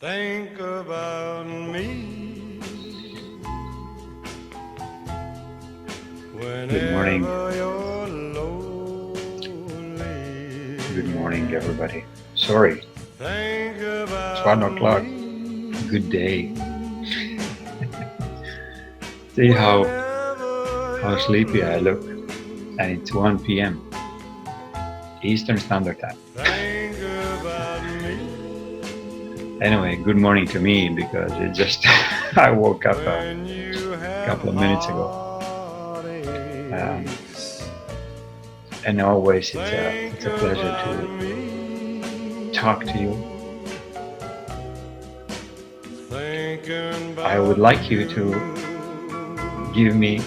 Think about me Good morning. whenever you're lonely. Good morning, everybody. Sorry, Think it's about 1 o'clock. me Good day. See how whenever sleepy I you're look, and it's 1 p.m. Eastern Standard Time. Think about me Anyway, good morning to me because it just I woke up a when you have couple of minutes ago, heartaches. and always it's Think a pleasure about to me. talk to you. Thinking I would about like you to give me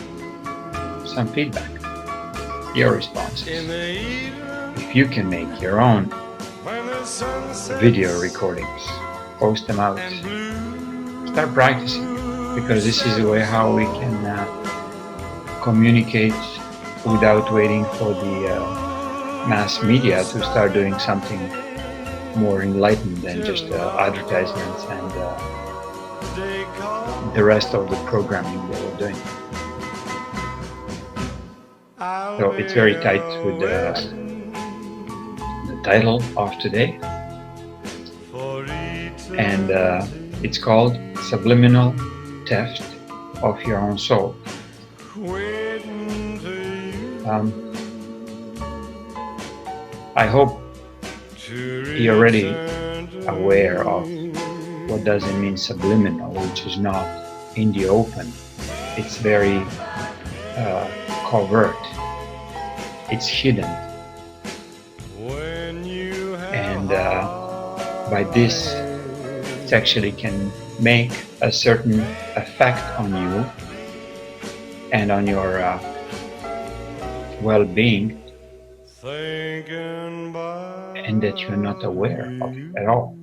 some feedback, your in responses. the evening If you can make your own when the sun sets video recordings, post them out, and blue start practicing, because this is the way how we can communicate without waiting for the mass media to start doing something more enlightened than just advertisements and the rest of the programming that we're doing. So it's very tight with the title of today, and it's called Subliminal Theft of Your Own Soul. I hope you're already aware of what does it mean subliminal, which is not in the open. It's very covert. It's hidden. And by this, it actually can make a certain effect on you and on your well-being, and that you're not aware of at all.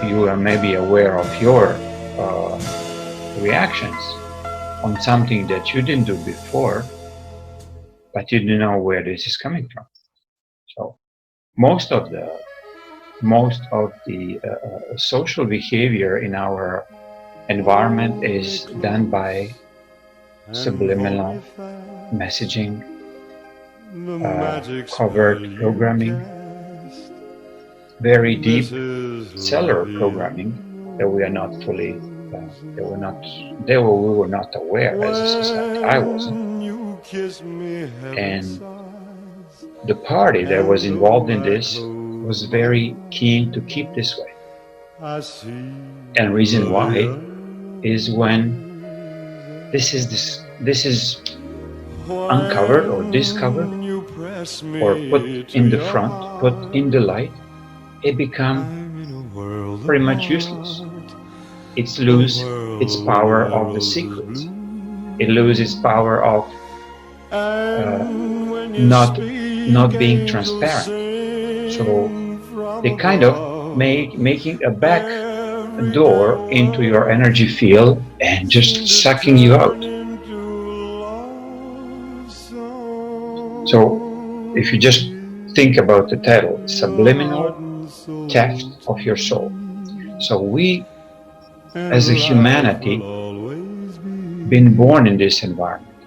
You are maybe aware of your reactions on something that you didn't do before, but you don't know where this is coming from. So most of the social behavior in our environment is done by subliminal messaging, covert programming, very deep cellular programming that we are not fully, we were not aware as a society. I wasn't. And the party that was involved in this was very keen to keep this way. And reason why is when this is uncovered or discovered or put in the front, put in the light, it becomes pretty much useless. It loses its power of the secrets. It loses its power of not being transparent. So they kind of making a back door into your energy field and just sucking you out. So if you just think about the title, Subliminal Theft of Your Soul. So we, as a humanity, been born in this environment,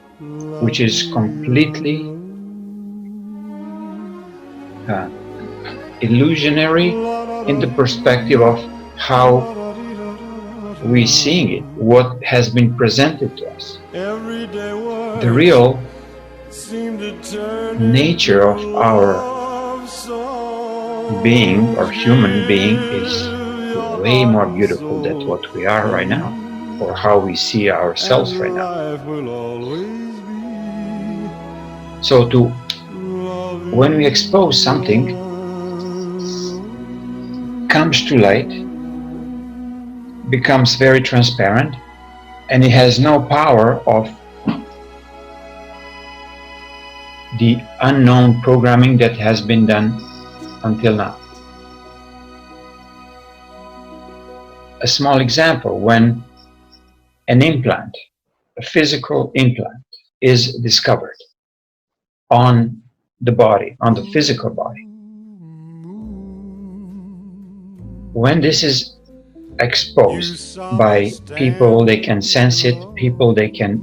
which is completely illusionary in the perspective of how we seeing it, what has been presented to us. The real nature of our being or human being is way more beautiful than what we are right now, or how we see ourselves right now. So when we expose something, comes to light, becomes very transparent, and it has no power of the unknown programming that has been done until now. A small example, when an implant, a physical implant, is discovered on the body, on the physical body, when this is exposed by people, they can sense it, people, they can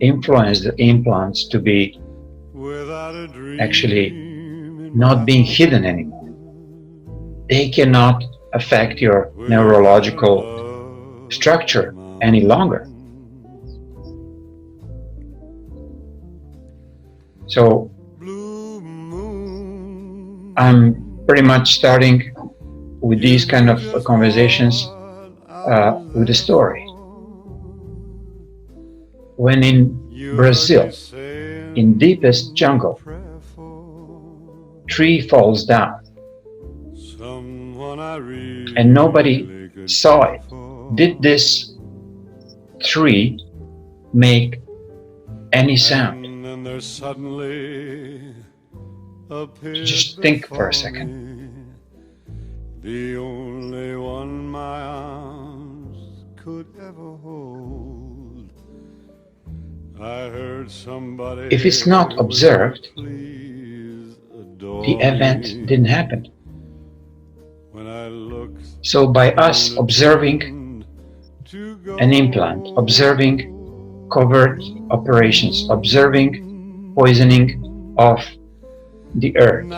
influence the implants to be actually not being hidden anymore. They cannot affect your neurological structure any longer. So I'm pretty much starting with these kind of conversations with a story. When in Brazil, in deepest jungle, tree falls down and nobody saw it. Did this tree make any sound? Just think for a second. The only one my arms could ever hold. I heard somebody. If it's not observed, the event didn't happen. So by us observing an implant, observing covert operations, observing poisoning of the earth,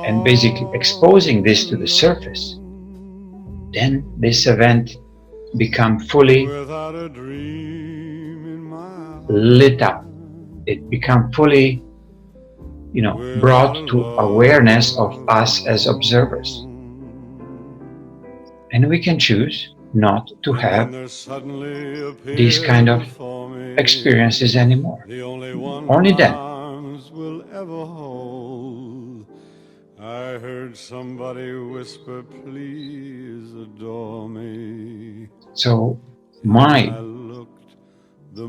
and basically exposing this to the surface, then this event become fully lit up. It become fully, brought to awareness of us as observers. And we can choose not to have these kind of experiences anymore. Only then. I heard somebody whisper, please adore me. So my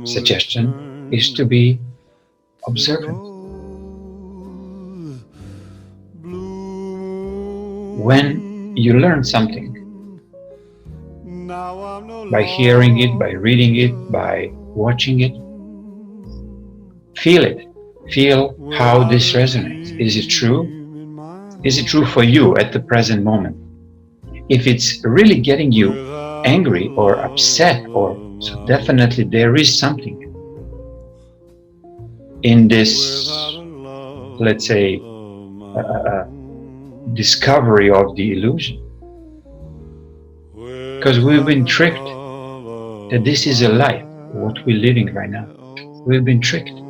suggestion is to be observant. When you learn something, by hearing it, by reading it, by watching it, feel it. Feel how this resonates. Is it true? Is it true for you at the present moment? If it's really getting you angry or upset, so definitely there is something in this, let's say, discovery of the illusion. Because we've been tricked that this is a life, what we're living right now. We've been tricked.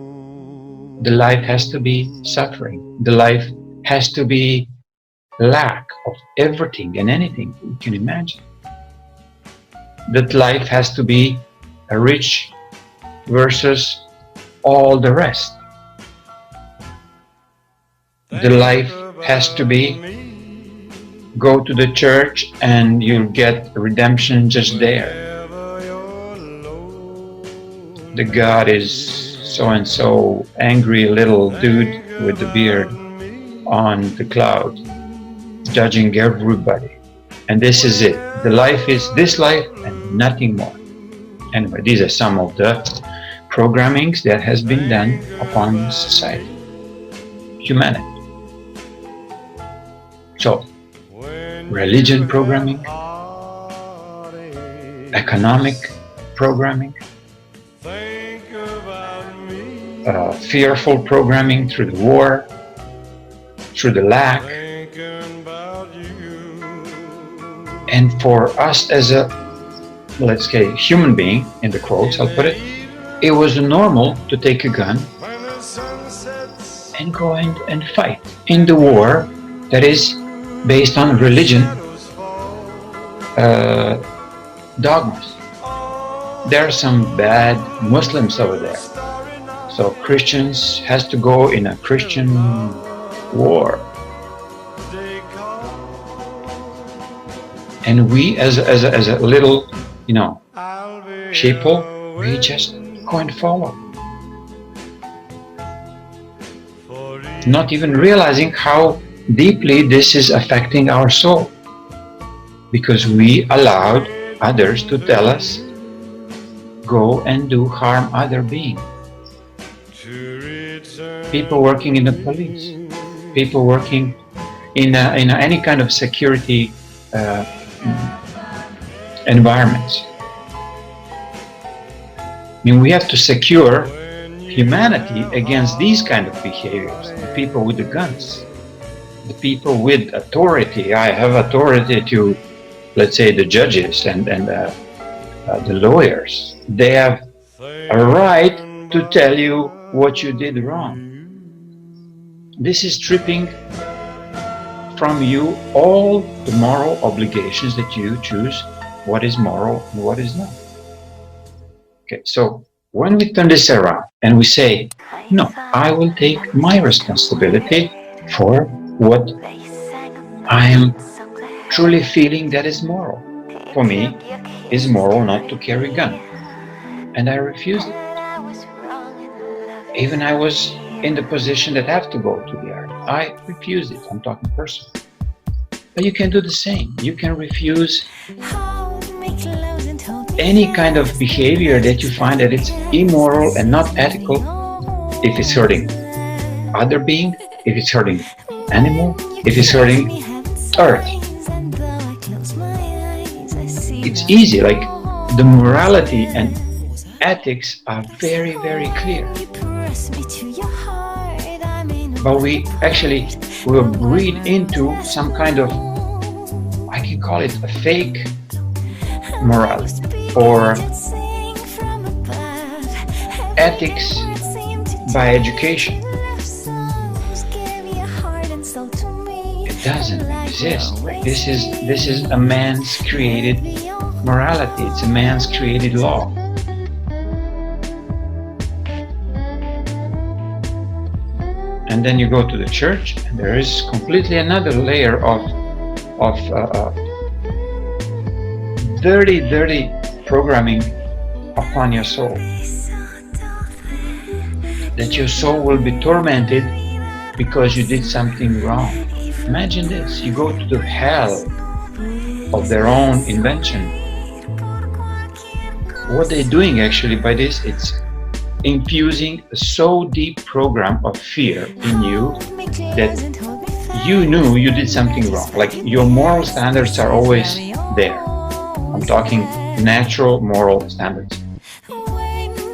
The life has to be suffering. The life has to be lack of everything and anything you can imagine. That life has to be a rich versus all the rest. The life has to be go to the church and you'll get redemption just there. The God is so-and-so angry little dude with the beard on the cloud, judging everybody. And this is it. The life is this life and nothing more. Anyway, these are some of the programmings that has been done upon society, humanity. So, religion programming, economic programming, fearful programming through the war, through the lack. And for us as a, let's say, human being, in the quotes I'll put it, it was normal to take a gun and go and fight in the war that is based on religion dogmas. There are some bad Muslims over there. So Christians has to go in a Christian war. And we as a little, sheeple, we just go and follow. Not even realizing how deeply this is affecting our soul. Because we allowed others to tell us, go and do harm other beings. People working in the police, people working in any kind of security environments. I mean, we have to secure humanity against these kind of behaviors. The people with the guns, the people with authority. I have authority to, let's say, the judges and the lawyers. They have a right to tell you what you did wrong. This is stripping from you all the moral obligations that you choose what is moral and what is not. Okay, so when we turn this around and we say, no, I will take my responsibility for what I am truly feeling that is moral. For me, it's moral not to carry a gun. And I refused it. Even I was in the position that I have to go to the army. I refused it. I'm talking personally. But you can do the same. You can refuse any kind of behavior that you find that it's immoral and not ethical if it's hurting other being, if it's hurting animal, if it's hurting earth. It's easy, like the morality and ethics are very, very clear. But we actually will breed into some kind of, I can call it a fake morality or ethics by education. It doesn't exist. This is a man's created morality. It's a man's created law. And then you go to the church, and there is completely another layer of dirty programming upon your soul. That your soul will be tormented because you did something wrong. Imagine this, you go to the hell of their own invention. What they're doing actually by this, it's infusing a so deep program of fear in you that you knew you did something wrong. Like your moral standards are always there. I'm talking natural moral standards.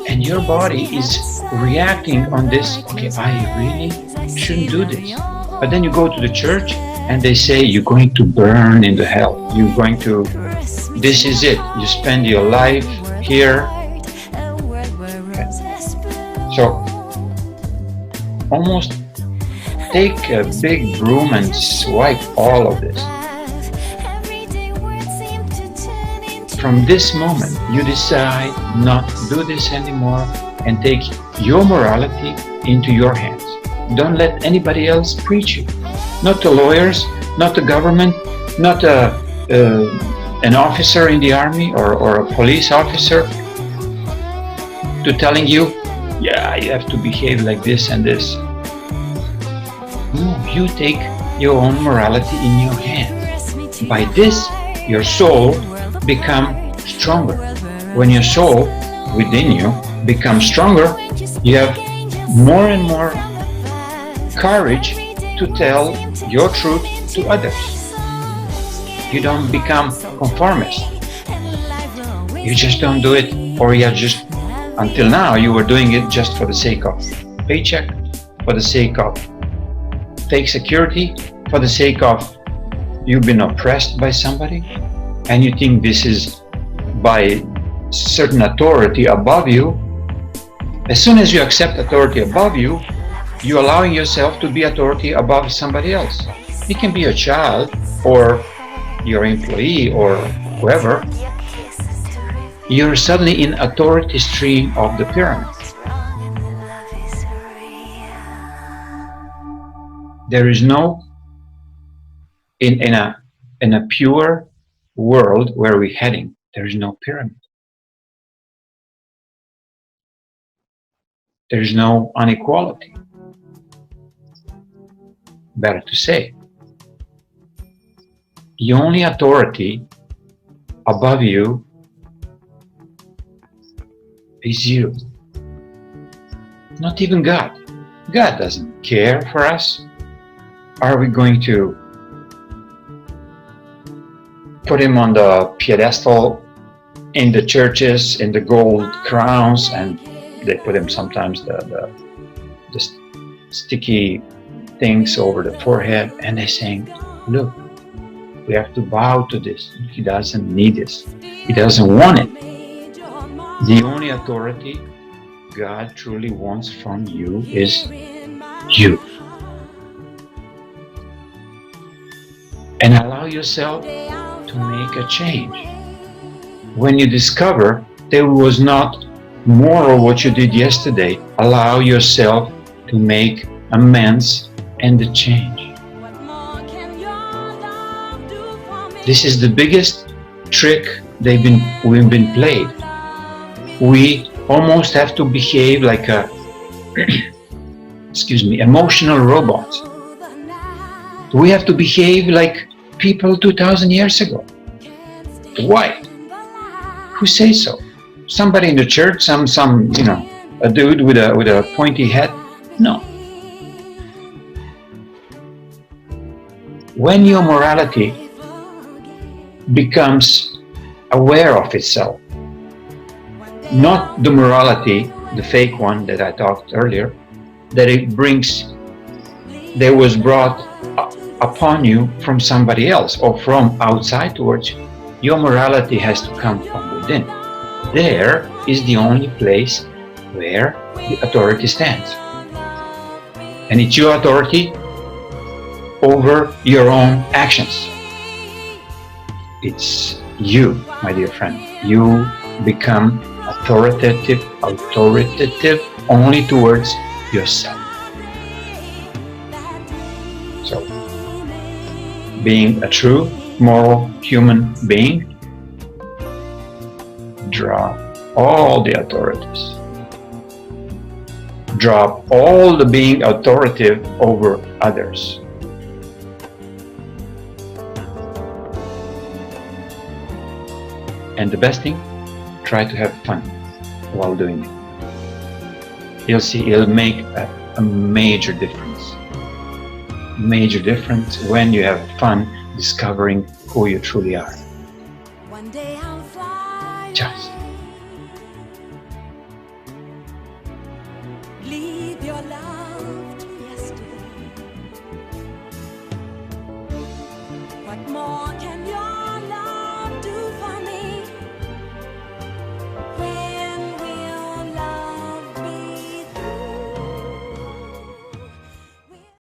And your body is reacting on this, okay, I really shouldn't do this. But then you go to the church and they say you're going to burn in the hell. You're going to, this is it. You spend your life here. Okay. So almost take a big broom and swipe all of this. From this moment, you decide not to do this anymore and take your morality into your hands. Don't let anybody else preach you. Not the lawyers, not the government, not an officer in the army or a police officer to telling you, yeah, you have to behave like this and this. No, you take your own morality in your hands. By this, your soul becomes stronger. When your soul within you becomes stronger, you have more and more courage to tell your truth to others. You don't become conformist. You just don't do it, or you just, until now, you were doing it just for the sake of paycheck, for the sake of fake security, for the sake of you've been oppressed by somebody, and you think this is by certain authority above you. As soon as you accept authority above you, you're allowing yourself to be authority above somebody else. It can be a child or your employee or whoever. You're suddenly in authority stream of the pyramid. There is no, in a pure world where we're heading, there is no pyramid. There is no inequality. Better to say, the only authority above you is you. Not even God. God doesn't care for us. Are we going to put him on the pedestal in the churches, in the gold crowns, and they put him sometimes the sticky things over the forehead, and they're saying, look, we have to bow to this. He doesn't need this. He doesn't want it. The only authority God truly wants from you is you. And allow yourself to make a change. When you discover there was not more of what you did yesterday, allow yourself to make amends and a change. This is the biggest trick we've been played. We almost have to behave like a emotional robots. We have to behave like people 2,000 years ago. Why? Who says so? Somebody in the church, a dude with a pointy head? No. When your morality becomes aware of itself, not the morality, the fake one that I talked earlier, that was brought upon you from somebody else or from outside towards you. Your morality has to come from within. There is the only place where the authority stands. And it's your authority over your own actions. It's you, my dear friend. You become authoritative only towards yourself. So, being a true moral human being, drop all the authorities. Drop all the being authoritative over others. And the best thing, try to have fun while doing it. You'll see it'll make a major difference. Major difference when you have fun discovering who you truly are. One day I'll fly. Just Leave your love to yesterday. What more can